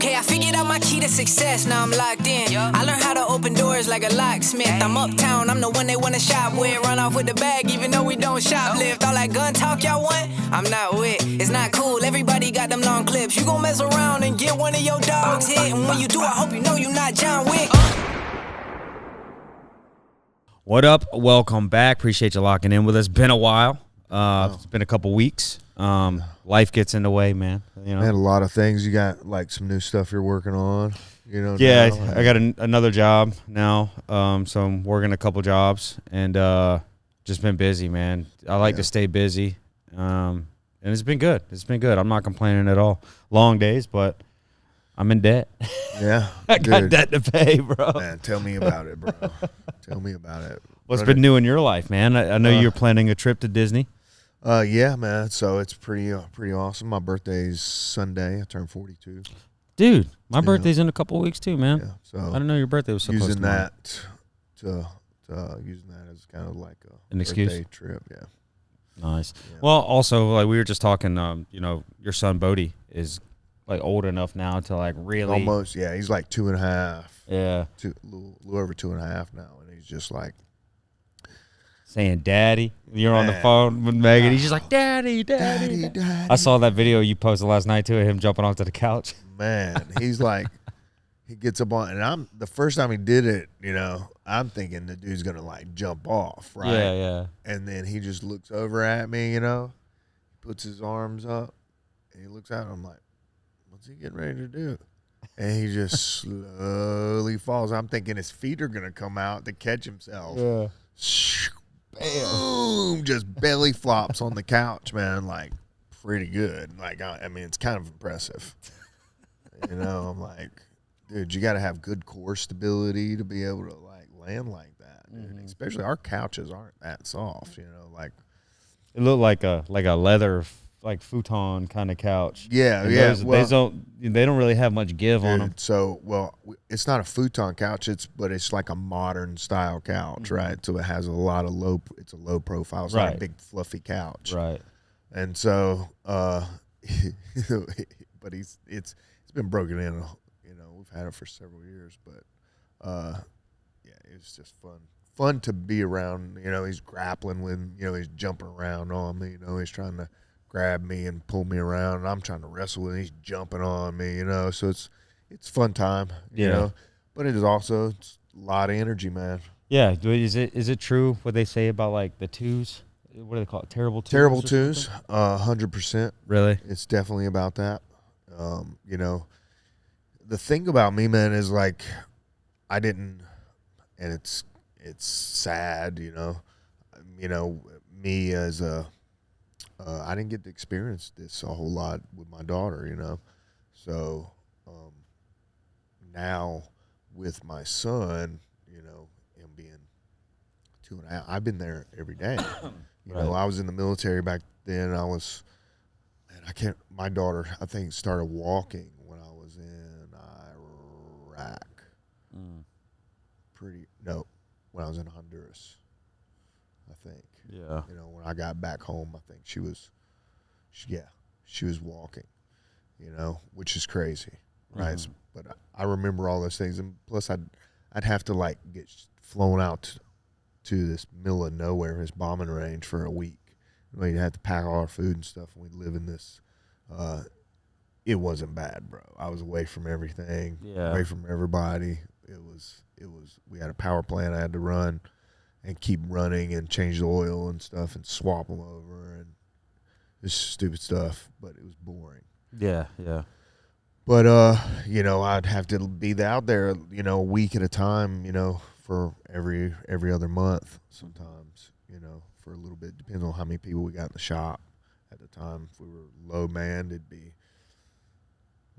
Okay, I figured out my key to success, now I'm locked in. I learned how to open doors like a locksmith. I'm uptown, I'm the one they wanna shop with. Run off with the bag even though we don't shoplift. All that gun talk y'all want, I'm not with. It's not cool, everybody got them long clips. You gon' mess around and get one of your dogs hit. And when you do, I hope you know you're not John Wick. What up? Welcome back. Appreciate you locking in with us. Been a while. It's been a couple weeks. Life gets in the way, man. You know, man, a lot of things. You got like some new stuff you're working on. You know. Yeah, now. I got another job now. So I'm working a couple jobs and just been busy, man. I like to stay busy, and it's been good. It's been good. I'm not complaining at all. Long days, but I'm in debt. Yeah, I got debt to pay, bro. Man, tell me about it, bro. Tell me about it. What's been new in your life, man? I know you're planning a trip to Disney. Yeah, man. So it's pretty awesome. My birthday's Sunday. I turned 42. Dude, my birthday's in a couple of weeks too, man. Yeah, so I didn't know your birthday was so close to using mine. that to using that as kind of like An excuse? birthday trip. Yeah. Nice. Yeah. Well, also, like we were just talking, you know, your son Bodie is like old enough now to like really Almost, yeah. He's like 2.5. Yeah. A little over 2.5 now, and he's just like saying daddy. You're on the phone with Megan. He's just like, daddy. I saw that video you posted last night too of him jumping onto the couch. Man, he's like, he gets up on, and the first time he did it, you know, I'm thinking the dude's gonna like jump off, right? Yeah. And then he just looks over at me, you know, puts his arms up, and he looks out, and I'm like, what's he getting ready to do? And he just slowly falls. I'm thinking his feet are gonna come out to catch himself. Yeah. Boom! Just belly flops on the couch, man. Like pretty good. Like I mean, it's kind of impressive. You know, I'm like, dude, you got to have good core stability to be able to like land like that. Dude. Mm-hmm. Especially our couches aren't that soft. You know, like it looked like a leather like futon kind of couch. Yeah, and yeah. Well, they don't really have much give on them. So, well, it's not a futon couch. But it's like a modern style couch, right? So it has a lot of it's a low profile. It's not a big fluffy couch, right? And so, but it's been broken in. You know, we've had it for several years, but yeah, it's just fun to be around. You know, he's grappling with. You know, he's jumping around on me. You know, he's trying to grab me and pull me around, and I'm trying to wrestle with him. He's jumping on me, you know. So it's fun time, you know. But it is also a lot of energy, man. Yeah. Is it true what they say about like the twos? What do they call it? Terrible twos. Terrible twos. 100%. Really? It's definitely about that. You know, the thing about me, man, is like I didn't, and it's sad, you know. You know, me as a I didn't get to experience this a whole lot with my daughter, you know. So now with my son, you know, him being 2.5, I've been there every day. You know, I was in the military back then. My daughter, I think, started walking when I was in Iraq. When I was in Honduras, I think. Yeah. You know, when I got back home, I think she was walking, you know, which is crazy, right? Mm-hmm. But I remember all those things, and plus I'd have to like get flown out to this middle of nowhere, this bombing range for a week. We'd have to pack all our food and stuff, and we'd live in this. It wasn't bad, bro. I was away from everything, away from everybody. We had a power plant I had to run and keep running and change the oil and stuff and swap them over, and just stupid stuff, but it was boring. Yeah. But, you know, I'd have to be out there, you know, a week at a time, you know, for every other month sometimes, you know, for a little bit. Depends on how many people we got in the shop at the time. If we were low manned, it'd be,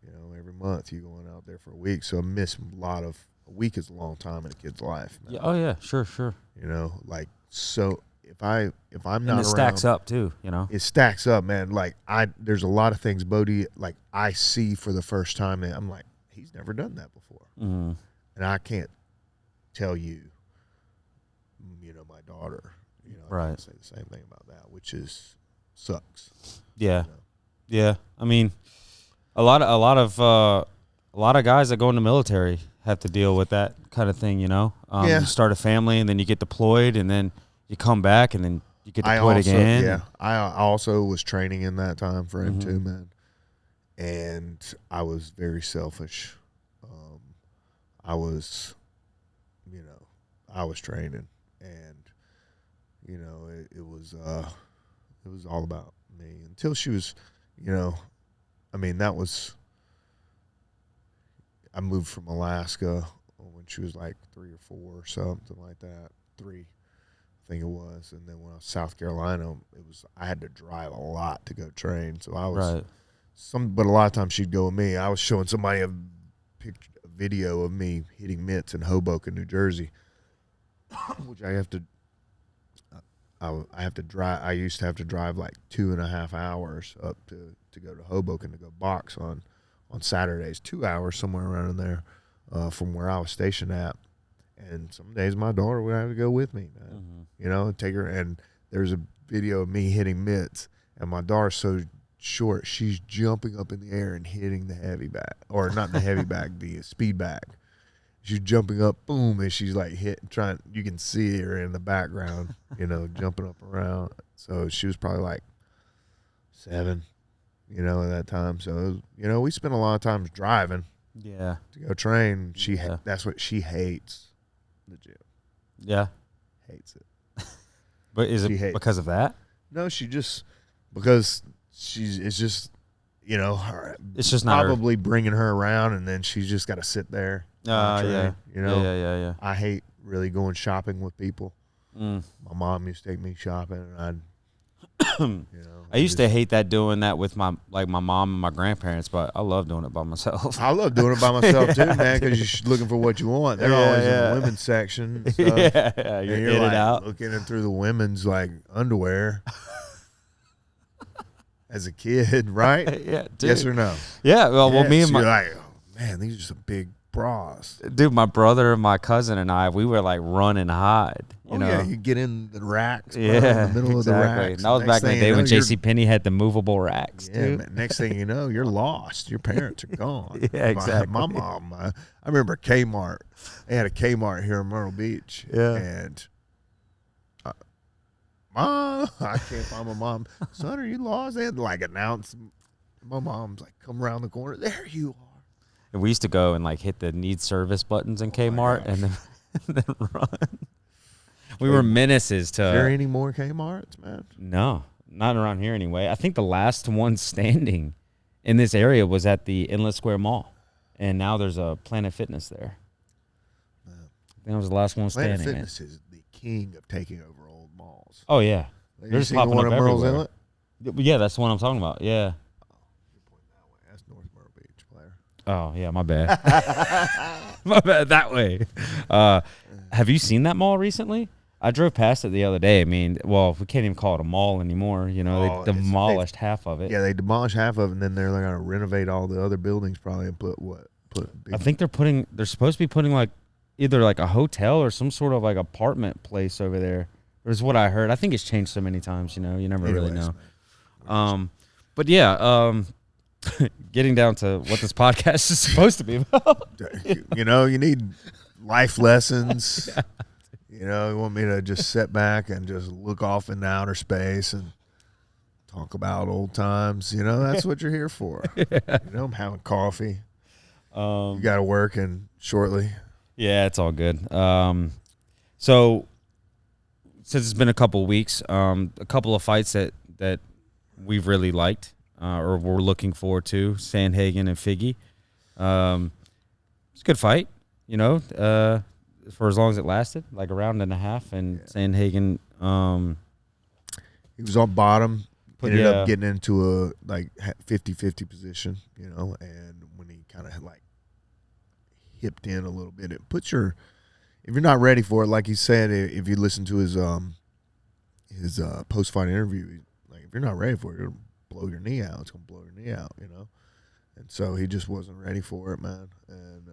you know, every month you going out there for a week. So I miss a week is a long time in a kid's life, man. Yeah. Oh yeah, sure. You know, like, so if I'm not and around, it stacks up too, you know. It stacks up, man. Like there's a lot of things Bodie, like I see for the first time, and I'm like, he's never done that before, and I can't tell you, you know, my daughter, you know, I can't say the same thing about that, which sucks. Yeah, you know? yeah. I mean, a lot of a lot of guys that go in the military have to deal with that kind of thing, you know. Yeah. You start a family, and then you get deployed, and then you come back, and then you get deployed again. Yeah, I also was training in that time frame too, man. And I was very selfish. I was training, and it was all about me until she was, I moved from Alaska when she was like 3 or 4 or something like that. 3, I think it was. And then when I was South Carolina, I had to drive a lot to go train. So I was but a lot of times she'd go with me. I was showing somebody a video of me hitting mitts in Hoboken, New Jersey, which I have to drive. I used to have to drive like 2.5 hours up to go to Hoboken to go box on Saturdays, 2 hours somewhere around in there from where I was stationed at. And some days my daughter would have to go with me, man. Take her. And there's a video of me hitting mitts, and my daughter's so short, she's jumping up in the air and hitting the heavy bag, or not the heavy bag, the speed bag. She's jumping up, boom, and she's like trying. You can see her in the background, jumping up around. So she was probably like 7. At that time. So, we spent a lot of times driving. Yeah. To go train. That's what she hates, the gym. Yeah. Hates it. But is it because of that? No, because it's just, it's just not probably bringing her around, and then she's just got to sit there. Yeah. Yeah. I hate really going shopping with people. My mom used to take me shopping, and I used to hate doing that with my mom and my grandparents, but I love doing it by myself. I love doing it by myself too, man, because you're looking for what you want. They're always in the women's section and stuff. Yeah, you're in and like out. looking through the women's underwear. As a kid, right? Yeah, dude. Yes or no? Yeah, well, me and so my you're like, oh, man, these are some big bras. Dude, my brother and my cousin and I, we were like run and hide. You know? Yeah, you get in the racks, bro, yeah, in the middle of the racks. And that was back in the day when JCPenney had the movable racks. Yeah, man, next thing you know, you're lost. Your parents are gone. Yeah, exactly. My mom, I remember Kmart. They had a Kmart here in Myrtle Beach. Yeah. And Mom, I can't find my mom. Son, are you lost? They had to announce. My mom's like, come around the corner. There you are. And we used to go and hit the need service buttons in Kmart and then run. We were menaces to. Is there any more Kmarts, man? No, not around here anyway. I think the last one standing in this area was at the Inlet Square Mall, and now there's a Planet Fitness there. I think that was the last one standing. Planet Fitness is the king of taking over old malls. Oh yeah, they're just popping up everywhere. Yeah, that's the one I'm talking about. Yeah. You're pointing that way. That's North Myrtle Beach, player. Oh yeah, my bad. My bad. That way. Have you seen that mall recently? I drove past it the other day. I mean, well, we can't even call it a mall anymore. You know, they demolished half of it. Yeah, they demolished half of it, and then they're going to renovate all the other buildings probably and put I think they're supposed to be putting either a hotel or some sort of apartment place over there. Is what I heard. I think it's changed so many times, you never really know. But yeah, getting down to what this podcast is supposed to be about. You need life lessons. Yeah. You want me to just sit back and just look off into outer space and talk about old times. That's what you're here for. Yeah. I'm having coffee. You got to work in shortly. Yeah, it's all good. So since it's been a couple of weeks, a couple of fights that we've really liked or we're looking forward to, Sandhagen and Figgy. It's a good fight, for as long as it lasted, a round and a half. And Sandhagen, he was on bottom, ended up getting into a 50-50 position, and when he kind of hipped in a little bit, it puts if you're not ready for it, like he said, if you listen to his post-fight interview, if you're not ready for it, it'll blow your knee out. It's gonna blow your knee out, And so he just wasn't ready for it, man. And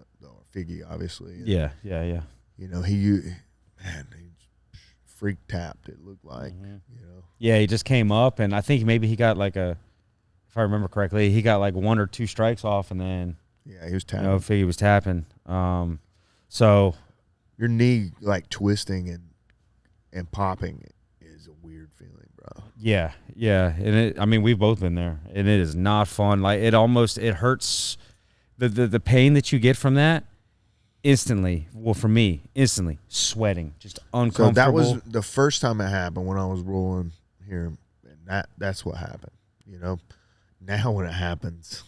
Figgy, obviously. And, yeah. He freak tapped. It looked like, Yeah, he just came up, and I think maybe he got if I remember correctly, he got 1 or 2 strikes off, and then Yeah, he was tapping. You know, he was tapping. So Your knee like twisting and popping is a weird feeling, bro. yeah, and I mean we've both been there, and it is not fun. Like it hurts. The pain that you get from that instantly. Well, for me, instantly sweating, just uncomfortable. So that was the first time it happened when I was rolling here, and that's what happened. You know, now when it happens,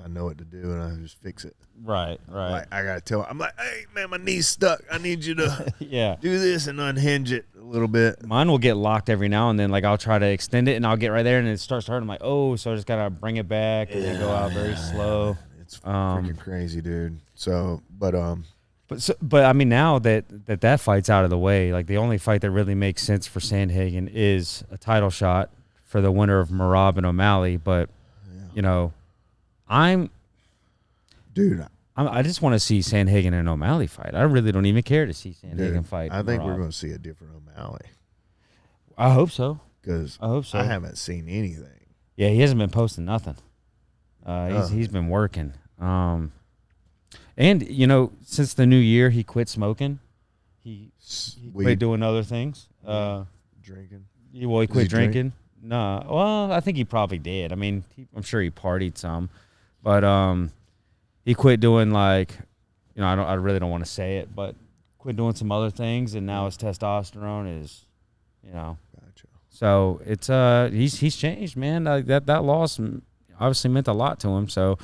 I know what to do, and I just fix it. Right. Like, I gotta tell. I'm like, hey man, my knee's stuck. I need you to yeah. do this and unhinge it a little bit. Mine will get locked every now and then. Like I'll try to extend it, and I'll get right there, and it starts to hurt. I'm like, oh, so I just gotta bring it back and then go out very slow. It's freaking crazy, dude. So, but I mean, now that fight's out of the way, like the only fight that really makes sense for Sandhagen is a title shot for the winner of Merab and O'Malley. But you know, I just want to see Sandhagen and O'Malley fight. I really don't even care to see Sandhagen fight. I think Merab. we're going to see a different O'Malley. I hope so. Because I hope so. I haven't seen anything. Yeah, he hasn't been posting nothing. He's been working. And you know, since the new year, he quit smoking. He quit doing other things. Drinking. He quit drinking. No, well, I think he probably did. I mean, I'm sure he partied some, but he quit doing like, you know, I really don't want to say it, but quit doing some other things, and now his testosterone is, you know. Gotcha. So it's he's changed, man. That loss obviously meant a lot to him. So,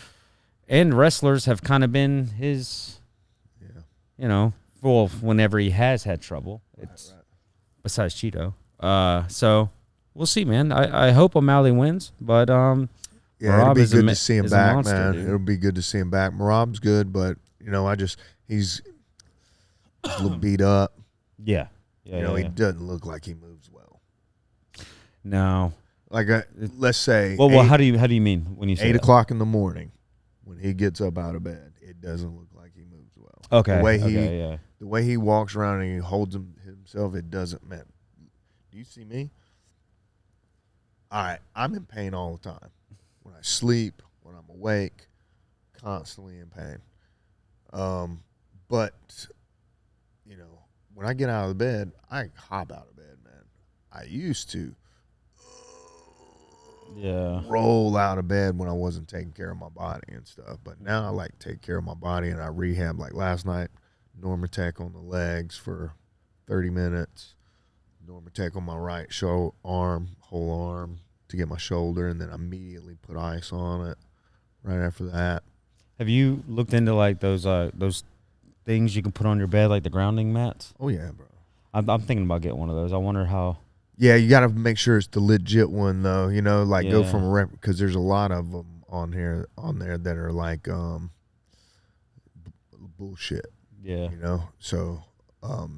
and wrestlers have kind of been his, you know, well, whenever he has had trouble, it's besides Cheeto. So we'll see, man. I hope O'Malley wins, but it'll be good to see him back, monster, man. dude. It'll be good to see him back. Merab's good, but you know, he's a little beat up. Yeah. You know, he doesn't look like he moves well. No. Like let's say, well, how do you mean when you say 8 that? o'clock in the morning when he gets up out of bed? It doesn't look like he moves well. Okay. The way he walks around and he holds himself, it doesn't matter. Do you see me? All right, I'm in pain all the time. When I sleep, when I'm awake, constantly in pain. But you know, when I get out of the bed, I hop out of bed, man. I used to roll out of bed when I wasn't taking care of my body and stuff. But now I like to take care of my body, and I rehab. Like last night, Normatec on the legs for 30 minutes. Normatec on my right whole arm to get my shoulder, and then immediately put ice on it right after that. Have you looked into like those things you can put on your bed, like the grounding mats? Oh yeah, bro. I'm thinking about getting one of those. I wonder how. Yeah, you got to make sure it's the legit one though. You know, like go from a because there's a lot of them on there that are like bullshit. Yeah. You know, so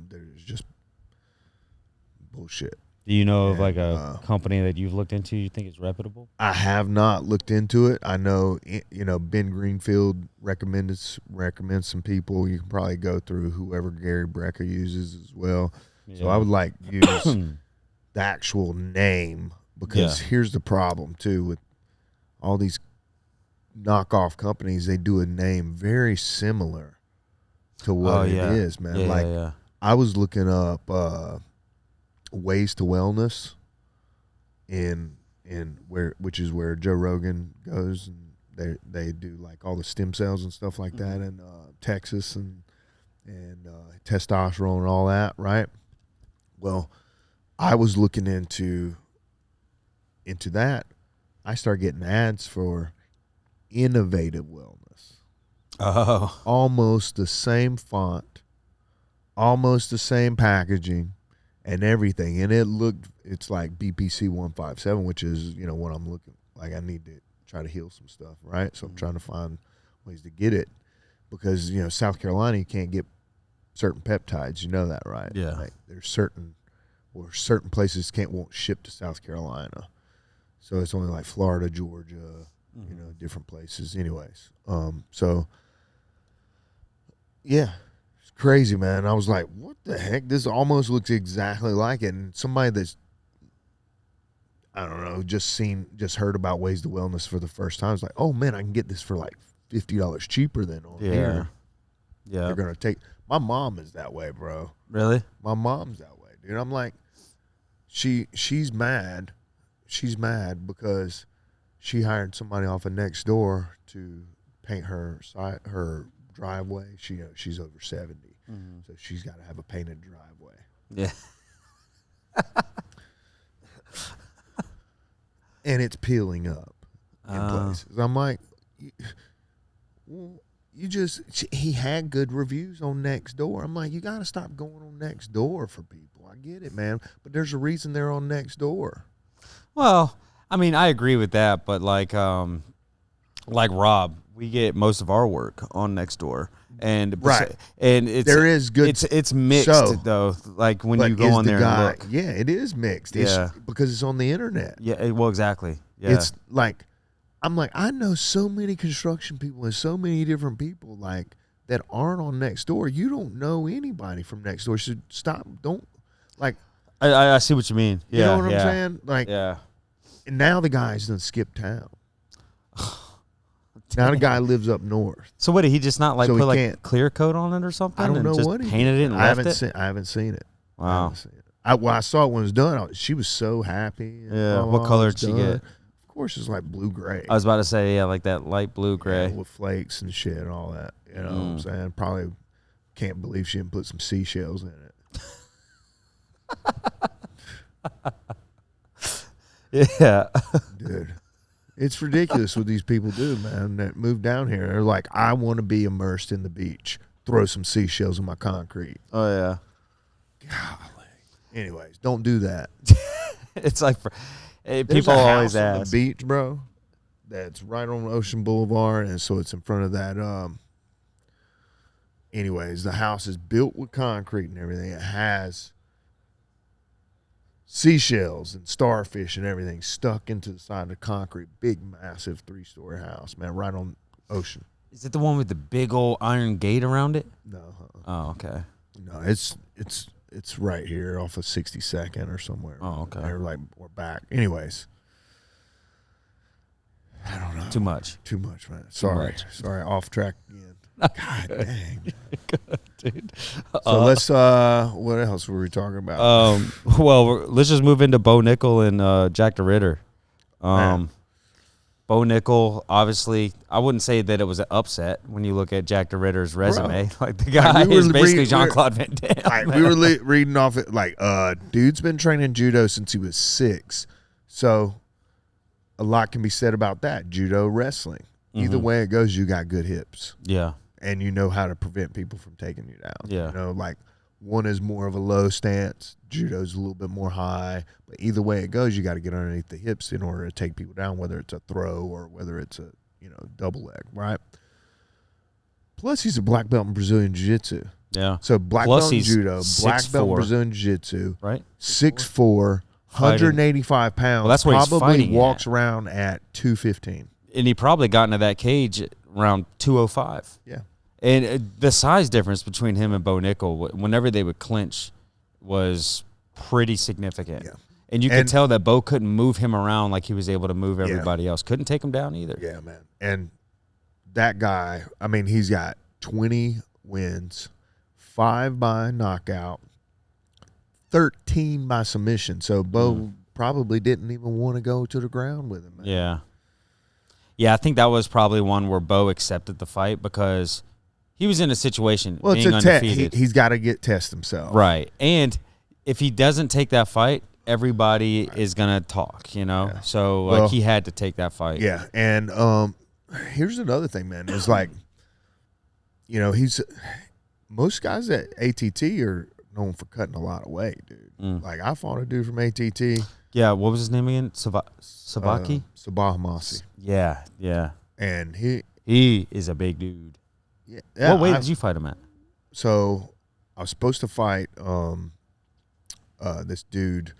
there's just bullshit. Do you know of like a company that you've looked into you think is reputable? I have not looked into it. I know, you know, Ben Greenfield recommends some people. You can probably go through whoever Gary Brecka uses as well. Yeah. So I would like use the actual name because here's the problem too with all these knockoff companies. They do a name very similar to what it is, man. I was looking up Ways to Wellness in which is where Joe Rogan goes, and they do like all the stem cells and stuff like that in Texas and testosterone and all that, right? Well, I was looking into that. I started getting ads for Innovative Wellness. Oh, almost the same font, almost the same packaging. And everything, and it's like BPC 157, which is, you know, what I'm looking like. I need to try to heal some stuff, right? So I'm trying to find ways to get it because, you know, South Carolina, you can't get certain peptides. You know that, right? Yeah. Like there's certain places won't ship to South Carolina, so it's only like Florida, Georgia, you know, different places. Anyways, so yeah. Crazy, man. I was like, what the heck? This almost looks exactly like it. And somebody that's, I don't know, just heard about Ways to Wellness for the first time. It's like, oh man, I can get this for like $50 cheaper than on Yeah. here. Yeah. They're gonna take. My mom is that way, bro. Really? My mom's that way, dude. I'm like, she's mad. She's mad because she hired somebody off of next door to paint her driveway. She's over 70, so she's got to have a painted driveway. Yeah. And it's peeling up in places. I'm like, he had good reviews on Nextdoor. I'm like, you got to stop going on Nextdoor for people. I get it, man, but there's a reason they're on Nextdoor. Well, I mean, I agree with that, but like Rob, we get most of our work on Nextdoor, and There is good. It's mixed though. Like when you go on there and look, yeah, it is mixed. Because it's on the internet. Yeah, well, exactly. Yeah, it's like, I'm like, I know so many construction people and so many different people like that aren't on Nextdoor. You don't know anybody from Nextdoor. So stop. Don't like. I see what you mean. Yeah, you know what I'm saying? Like, yeah. And now the guy's done skipped town. Now the guy lives up north. So what, did he just not like So put he like can't- clear coat on it or something? I don't and know just what he painted did. it and I left it. I haven't seen it. Wow. I saw it when it was done. She was so happy. Yeah. What color did she get? Of course, it's like blue gray. I was about to say, yeah, like that light blue gray. Yeah, with flakes and shit and all that. You know what I'm saying? Probably can't believe she didn't put some seashells in it. Yeah. Dude. It's ridiculous what these people do, man, that move down here. They're like, I want to be immersed in the beach. Throw some seashells in my concrete. Oh, yeah. Golly. Anyways, don't do that. It's like, There's people a always house on ask. the beach, bro, that's right on Ocean Boulevard, and so it's in front of that. Anyways, the house is built with concrete and everything. It has seashells and starfish and everything stuck into the side of the concrete. Big, massive 3-story house, man, right on Ocean. Is it the one with the big old iron gate around it? No, Oh, okay. no, it's right here off of 62nd or somewhere. Oh, okay. Or back. Anyways, I don't know. Too much. Too much, man. Sorry, off track again. God dang, Dude. So let's. What else were we talking about? Well, let's just move into Bo Nickal and Jack the Ritter. Bo Nickal, obviously, I wouldn't say that it was an upset when you look at Jack the Ritter's resume. Bro. Like the guy is basically Jean-Claude Van Damme. Like, we were reading off it. Like, dude's been training judo since he was 6, so a lot can be said about that. Judo, wrestling. Either way it goes, you got good hips. Yeah. And you know how to prevent people from taking you down. Yeah. You know, like one is more of a low stance, judo's a little bit more high. But either way it goes, you got to get underneath the hips in order to take people down, whether it's a throw or whether it's a, double leg, right? Plus, he's a black belt in Brazilian Jiu-Jitsu. Yeah. So black Plus belt in he's judo, black belt in 6'4", Brazilian Jiu-Jitsu, right? 6'4", 185 pounds. Well, that's where he's probably fighting walks at. around at 215. And he probably got into that cage around 205. Yeah. And the size difference between him and Bo Nickal, whenever they would clinch, was pretty significant. Yeah. And you could tell that Bo couldn't move him around like he was able to move everybody else. Couldn't take him down either. Yeah, man. And that guy, I mean, he's got 20 wins, 5 by knockout, 13 by submission. So Bo probably didn't even want to go to the ground with him, man. Yeah. Yeah, I think that was probably one where Bo accepted the fight because he was in a situation Well, being it's a test. undefeated. He's got to test himself. Right. And if he doesn't take that fight, everybody is going to talk, Yeah. So he had to take that fight. Yeah. And here's another thing, man. Is like, most guys at ATT are known for cutting a lot of weight, dude. Like, I fought a dude from ATT. Yeah, what was his name again? Sabaki? Sabah Hamasi. Yeah, yeah. And He is a big dude. Yeah, What weight did you fight him at? So I was supposed to fight this dude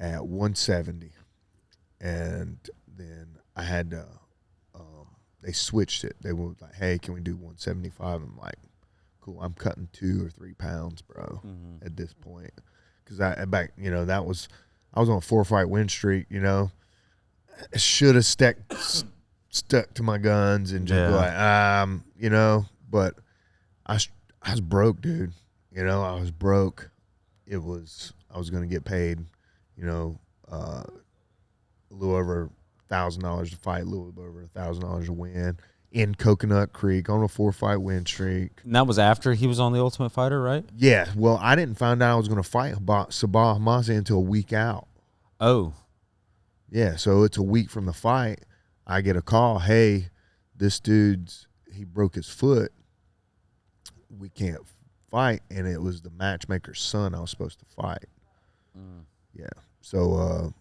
at 170, and then I had to. They switched it. They were like, "Hey, can we do 175?" I'm like, "Cool." I'm cutting 2 or 3 pounds, bro. At this point, because I was on a 4-fight win streak. I should have stuck to my guns and just be like, you know. But I was broke, dude. You know, I was broke. I was going to get paid, you know, a little over $1,000 to fight, a little over $1,000 to win in Coconut Creek on a 4-fight win streak. And that was after he was on the Ultimate Fighter, right? Yeah. Well, I didn't find out I was going to fight Sabah Hamasi until a week out. Oh. Yeah. So it's a week from the fight. I get a call. Hey, this he broke his foot. We can't fight. And it was the matchmaker's son I was supposed to fight. Yeah. So,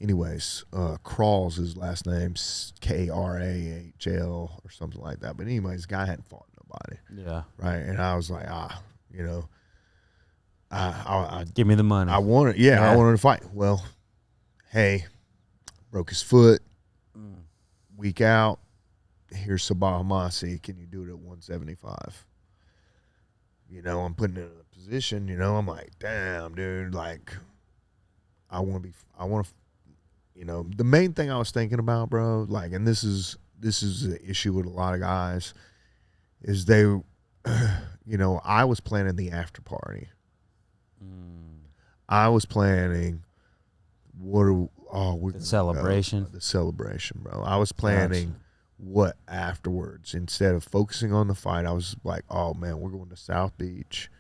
anyways, Krawl's his last name, Krahl or something like that. But anyways, this guy hadn't fought nobody. Yeah. Right. And I was like, you know, I give me the money. I wanted to fight. Well, hey, broke his foot. Week out. Here's Sabah Hamasi. Can you do it at 175? You know, I'm putting it in a position. You know, I'm like, damn, dude. Like, I want to. You know, the main thing I was thinking about, bro. Like, and this is the issue with a lot of guys, is they, you know, I was planning the after party. I was planning the celebration. The celebration, bro. I was planning what afterwards. Instead of focusing on the fight, I was like, oh man, we're going to South Beach.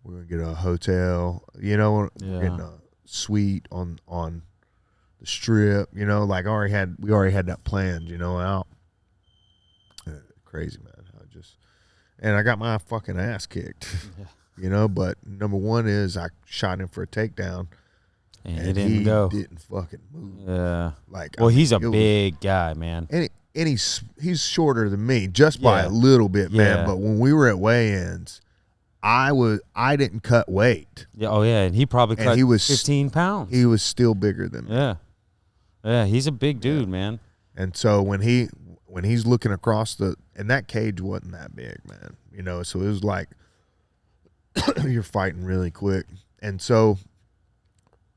We're gonna get a hotel. You know, we're getting a suite on the strip. You know, like we already had that planned. You know, out. Crazy, man. I got my fucking ass kicked. Yeah. You know, but number one is I shot him for a takedown. And he didn't fucking move. Yeah. Like, well, he's a big guy, man. And he's shorter than me just by a little bit, man. But when we were at weigh-ins, I didn't cut weight. Yeah. Oh yeah, and he probably cut 15 pounds. He was still bigger than me. Yeah. Yeah, he's a big dude, man. And so when he's looking across and that cage wasn't that big, man. You know, so it was like you're fighting really quick. And so,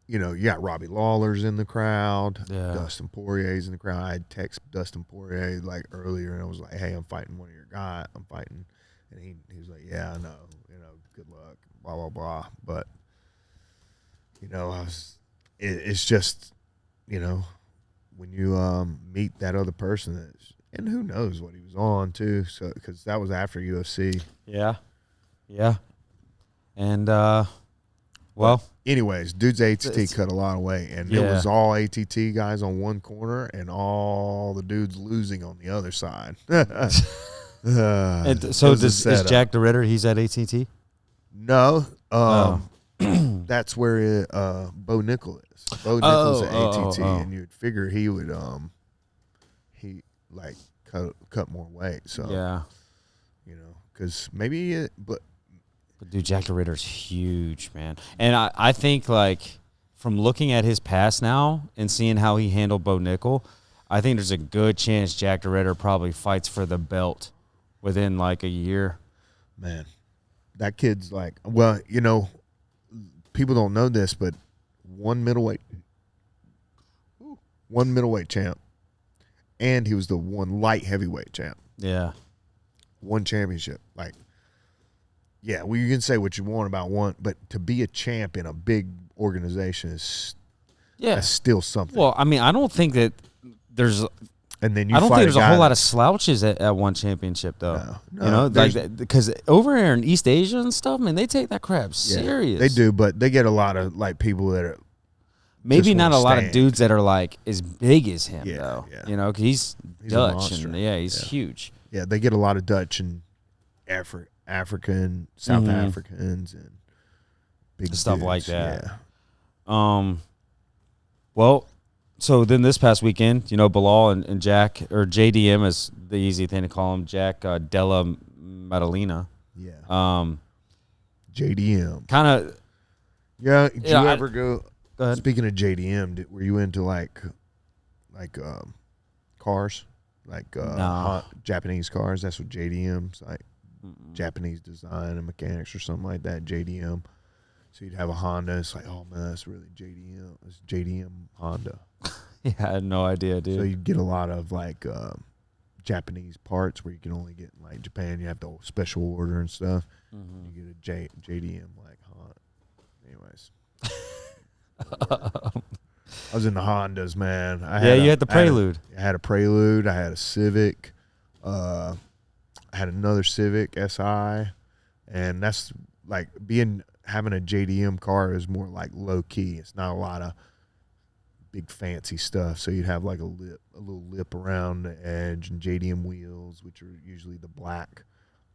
you know, you got Robbie Lawler's in the crowd. Yeah. Dustin Poirier's in the crowd. I had text Dustin Poirier like earlier, and I was like, hey, I'm fighting one of your guys. I'm fighting. And he was like, yeah, I know. You know, good luck, blah, blah, blah. But, you know, it's just, you know, when you meet that other person, and who knows what he was on, too, so because that was after UFC. Yeah. Yeah. And, well, anyways, dude's ATT cut a lot of weight, and it was all ATT guys on one corner and all the dudes losing on the other side. And so is Jack the Ritter? He's at ATT? No, that's where Bo Nickal is. Bo Nickal's at ATT, and you'd figure he would cut more weight. So yeah, you know, because maybe but dude, Jack the Ritter's huge, man. And I think, like, from looking at his past now and seeing how he handled Bo Nickal, I think there's a good chance Jack the Ritter probably fights for the belt within, like, a year. Man, that kid's like, well, you know, people don't know this, but one middleweight champ, and he was the one light heavyweight champ. Yeah. One championship. Like, yeah, well, you can say what you want about one, but to be a champ in a big organization that's still something. Well, I mean, I don't think that there's. And then I don't think there's a whole lot of slouches at one championship, though. No, you know, like, because over here in East Asia and stuff, man, they take that crap serious. They do, but they get a lot of like people that are maybe not a lot of dudes that are like as big as him, though. Yeah. You know, because he's Dutch and he's huge. Yeah, they get a lot of Dutch and African, South Africans, and big stuff dudes. Like that. Yeah. Well, so then this past weekend, you know, Bilal and Jack, or JDM is the easy thing to call him, Jack Della Maddalena. Yeah. JDM. Kind of. Yeah. Did you ever go? Speaking of JDM, were you into like cars, like Japanese cars? That's what JDM's like. Japanese design and mechanics or something like that. JDM. So you'd have a Honda. It's like, oh man, that's really JDM. It's JDM Honda. Yeah, I had no idea, dude. So you get a lot of like Japanese parts where you can only get in like Japan. You have to special order and stuff. Mm-hmm. You get a JDM like Honda. Anyways, I was in the Hondas, man. You had the Prelude. I had a Prelude. I had a Civic. I had another Civic SI, and that's like having a JDM car is more like low key. It's not a lot of big fancy stuff. So you'd have like a little lip around the edge, and JDM wheels, which are usually the black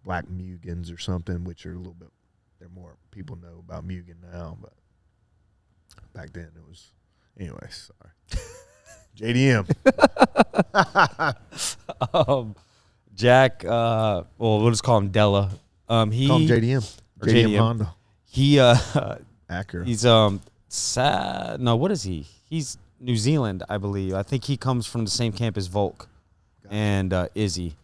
Mugens or something, which are a little bit. They're more people know about Mugen now, but back then it was. Anyway, sorry. JDM. Jack, well, we'll just call him Della. Call him JDM. Or JDM Honda. He Acura. he's sad. No, what is he? He's New Zealand, I believe. I think he comes from the same camp as Volk and Izzy.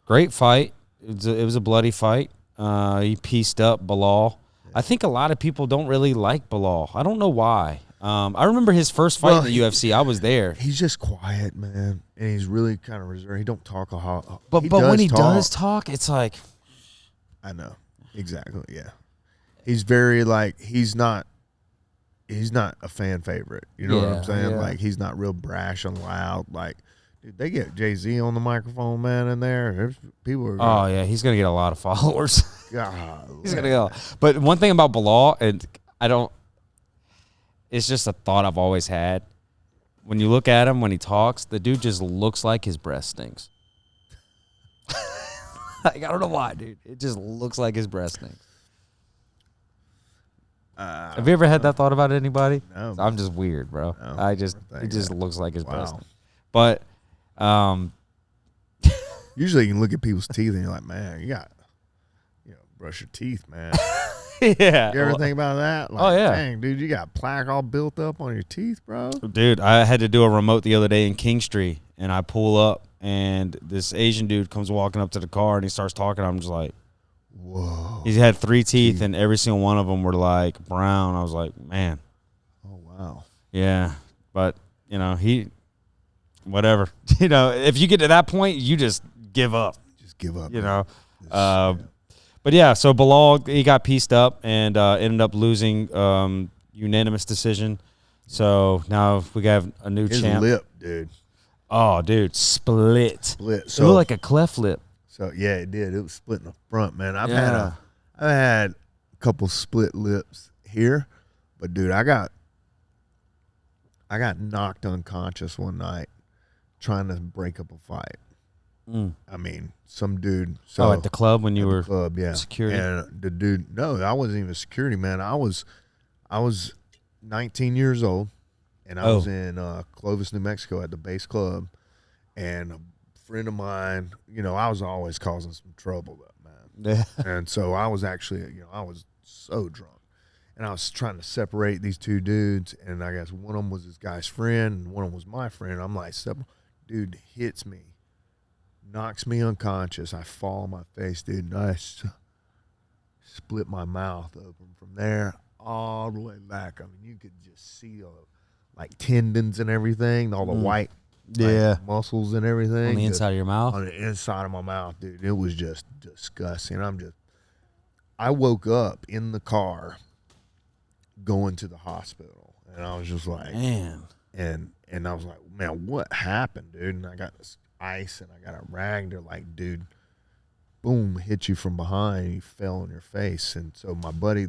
Great fight. It was a bloody fight. He pieced up Bilal. I think a lot of people don't really like Bilal. I don't know why. I remember his first fight in the UFC. I was there. He's just quiet, man, and he's really kind of reserved. He don't talk a lot. But when he does talk, it's like, I know exactly. Yeah, he's very like he's not a fan favorite. You know what I'm saying? Yeah. Like he's not real brash and loud. Like, dude, they get Jay-Z on the microphone, man, in there. There's people are. Oh yeah, he's gonna get a lot of followers. God, He's gonna go. But one thing about Bilal, and I don't. It's just a thought I've always had. When you look at him when he talks, the dude just looks like his breath stinks. Like, I don't know why, dude. It just looks like his breath stinks. Have you ever had that thought about anybody? No. I'm just weird, bro. No, It just looks like his breath Wow. stinks. But Usually you can look at people's teeth and you're like, man, you got, brush your teeth, man. yeah. You ever think about that? Like, Oh, yeah. Dang, dude, you got plaque all built up on your teeth, bro. Dude, I had to do a remote the other day in King Street, and I pull up, and this Asian dude comes walking up to the car, and he starts talking. I'm just like, whoa. he had 3 teeth, and every single one of them were like brown. I was like, man. Oh, wow. Yeah. But, whatever. If you get to that point, you just give up, Just give up. But yeah, so Bilal, he got pieced up and ended up losing unanimous decision. So now we got a new His champ. lip, dude. Oh, dude, split. Split. It looked like a cleft lip. So yeah, it did. It was split in the front, man. I've Yeah. had a couple split lips here, but dude, I got knocked unconscious one night trying to break up a fight. I mean, some dude. So at the club when you were club, yeah, security? And the dude, no, I wasn't even security, man. I was 19 years old, and I was in Clovis, New Mexico, at the base club, and a friend of mine, I was always causing some trouble, man. Yeah. And so I was actually, I was so drunk, and I was trying to separate these two dudes, and I guess one of them was this guy's friend, and one of them was my friend. I'm like, dude hits me. Knocks me unconscious. I fall on my face, dude, and I split my mouth open from there all the way back. I mean, you could just see like tendons and everything, all the white muscles and everything. On the inside of your mouth? On the inside of my mouth, dude. It was just disgusting. I woke up in the car going to the hospital, and I was just like, man. And I was like, man, what happened, dude? And I got this ice and I got a rag. They're like, dude, boom, hit you from behind. You fell on your face. And so my buddy,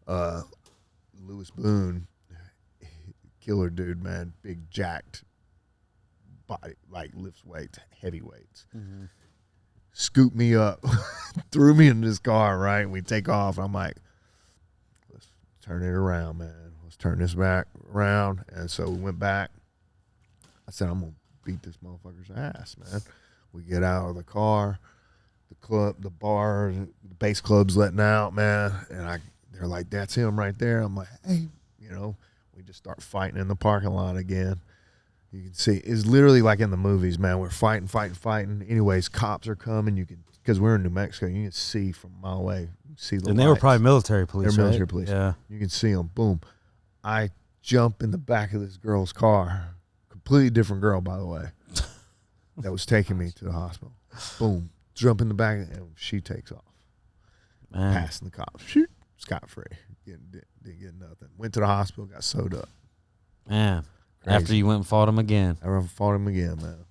Lewis Boone, killer dude, man, big jacked body, like lifts weights, heavy weights. Mm-hmm. Scooped me up, threw me in this car, right? We take off. I'm like, let's turn it around, man. Let's turn this back around. And so we went back. I said, I'm going to beat this motherfucker's ass, man. We get out of the car, the club, the bar, the base club's letting out, man. And they're like, that's him right there. I'm like, hey, we just start fighting in the parking lot again. You can see, it's literally like in the movies, man. We're fighting. Anyways, cops are coming. Because we're in New Mexico, you can see from a mile away. You can see the And they were lights. probably military police, They're right? military police. Yeah. You can see them. Boom. I jump in the back of this girl's car. Completely different girl, by the way, that was taking me to the hospital. Boom. Jump in the back, and she takes off. Man. Passing the cops. Shoot. Scot-free. Didn't get nothing. Went to the hospital, got sewed up. Man. Crazy. After you went and fought him again. I fought him again, man.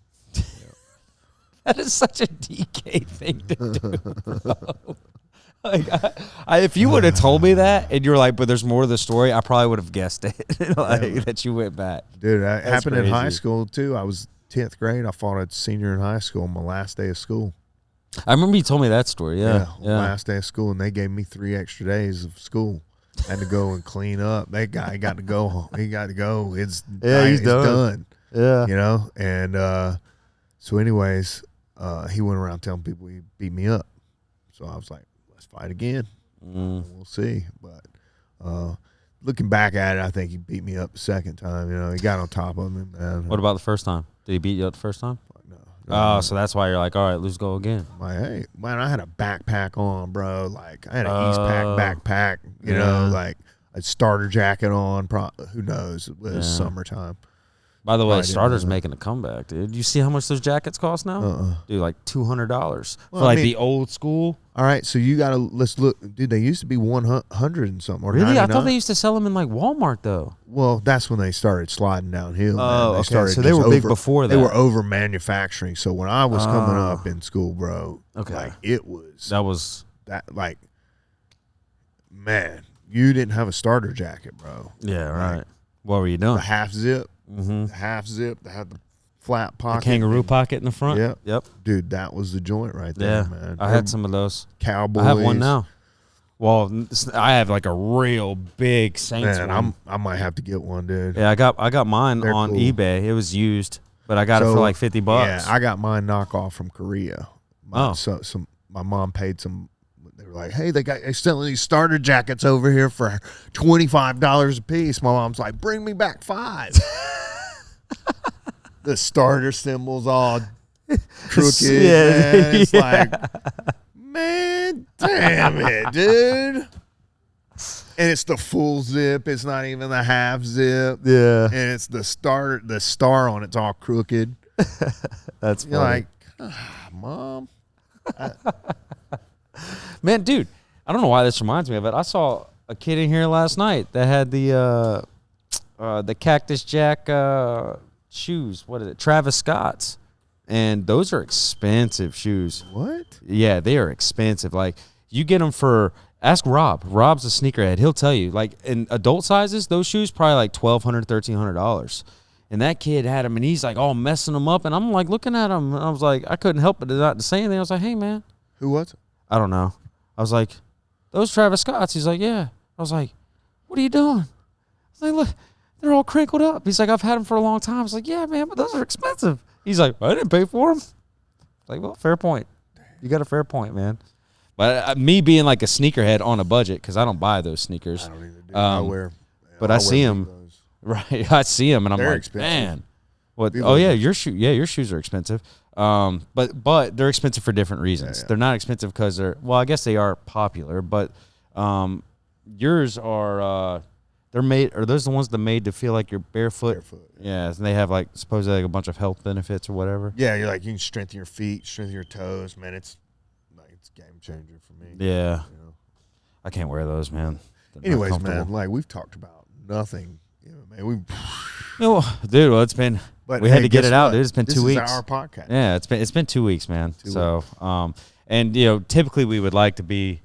That is such a DK thing to do, bro. Like, if you would have told me that, and you were like, but there's more to the story, I probably would have guessed it, that you went back. Dude, it happened crazy. in high school, too. I was 10th grade. I fought a senior in high school on my last day of school. I remember you told me that story, yeah. Last day of school, and they gave me 3 extra days of school. Had to go and clean up. That guy got to go. He got to go. It's done. Yeah. You know? And so anyways, he went around telling people he beat me up. So I was like, let's fight again. We'll see. But looking back at it, I think he beat me up the second time. You know, he got on top of me, man. What about the first time? Did he beat you up the first time? No. Oh, so that's why you're like, all right, let's go again. Like, hey, man, I had a backpack on, bro. Like, I had an East Pack backpack, you know, like a starter jacket on. Who knows? It was summertime. By the way, Starter's making a comeback, dude. You see how much those jackets cost now? Dude, like $200 for like the old school. All right, so you got to, let's look. Dude, they used to be 100 and something. Or really? 99. I thought they used to sell them in like Walmart, though. Well, that's when they started sliding downhill. Oh, They okay. started So they were big before that. They were over manufacturing. So when I was coming up in school, bro, like it was like, man, you didn't have a starter jacket, bro. Yeah, right. What were you doing? The half zip, the half zip that had the flat pocket, the kangaroo pocket in the front. Yep. Dude, that was the joint right there, man. I had some of those. Cowboys. I have one now. Well, I have like a real big Saints one. I might have to get one, dude. Yeah, I got mine on cool. eBay. It was used, but I got it for like $50. Yeah, I got mine knockoff from Korea. My mom paid some. They were like, "Hey, they're selling these starter jackets over here for $25 a piece." My mom's like, "Bring me back 5." The starter symbols all crooked. Man. It's like, man, damn it, dude. And it's the full zip. It's not even the half zip. Yeah. And it's the star on it's all crooked. That's funny. You're like, Mom. Man, dude, I don't know why this reminds me of it. I saw a kid in here last night that had the Cactus Jack shoes. What is it? Travis Scott's. And those are expensive shoes. What? Yeah, they are expensive. Like, you get them for, ask Rob. Rob's a sneakerhead. He'll tell you. Like, in adult sizes, those shoes probably like $1,200, $1,300. And that kid had them, and he's like all messing them up. And I'm like looking at him, and I was like, I couldn't help but not to say anything. I was like, hey, man. Who was it? I don't know. I was like, those Travis Scotts. He's like, yeah. I was like, what are you doing? I was like, look, they're all crinkled up. He's like, I've had them for a long time. I was like, yeah, man, but those are expensive. He's like, I didn't pay for them. Like, well, fair point. You got a fair point, man. But me being like a sneakerhead on a budget, because I don't buy those sneakers. I don't even do. I wear. But I see them. Right, I see them, and I'm They're like, expensive. man. What? Oh yeah, your shoes are expensive. But they're expensive for different reasons. They're not expensive because they're, well, I guess they are popular, but yours are they're made, are those the ones that made to feel like you're barefoot? Barefoot. Yeah, and they have like supposedly like a bunch of health benefits or whatever. Yeah, you're like, you can strengthen your feet, strengthen your toes, man. It's like, it's a game changer for me. Yeah. You know? I can't wear those, man. Anyways, man, like we've talked about nothing. You know, man, dude, well, it's been, but we had to get it out, dude. It's been 2 weeks. This is our podcast. Yeah, it's been 2 weeks, man. And you know, typically we would like to be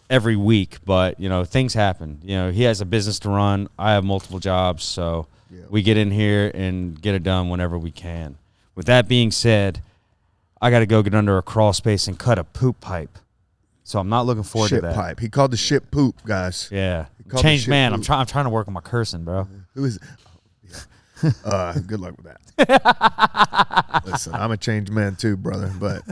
every week, but you know, things happen. You know, he has a business to run. I have multiple jobs, so we get in here and get it done whenever we can. With that being said, I got to go get under a crawl space and cut a poop pipe. So I'm not looking forward to that. Pipe. He called the shit poop, guys. Yeah. Changed man. I'm trying to work on my cursing, bro. Who is it? Yeah. Good luck with that. Listen, I'm a changed man too, brother, but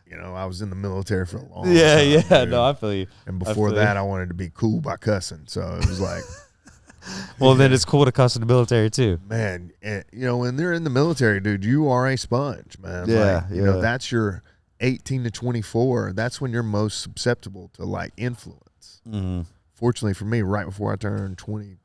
you know, I was in the military for a long time. Yeah, dude. no, I feel you. And before that, I wanted to be cool by cussing. So it was like, well, then it's cool to cuss in the military too. Man, and, you know, when they're in the military, dude, you are a sponge, man. Yeah, like, you know, that's your 18 to 24. That's when you're most susceptible to like influence. 14 fortunately for me, right before I turned 20,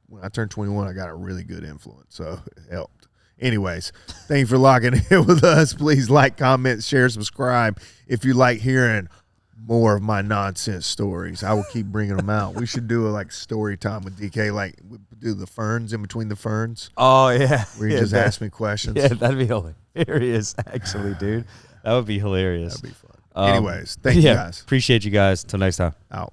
when I turned 21, I got a really good influence, so it helped. Anyways, thank you for logging in with us. Please like, comment, share, subscribe. If you like hearing more of my nonsense stories, I will keep bringing them out. We should do a like story time with DK, like we do the ferns in between the ferns. Oh yeah, Where you just ask me questions. Yeah, that'd be hilarious, actually, dude. That would be hilarious. That'd be fun. Anyways, thank you guys. Appreciate you guys. Till next time. Out.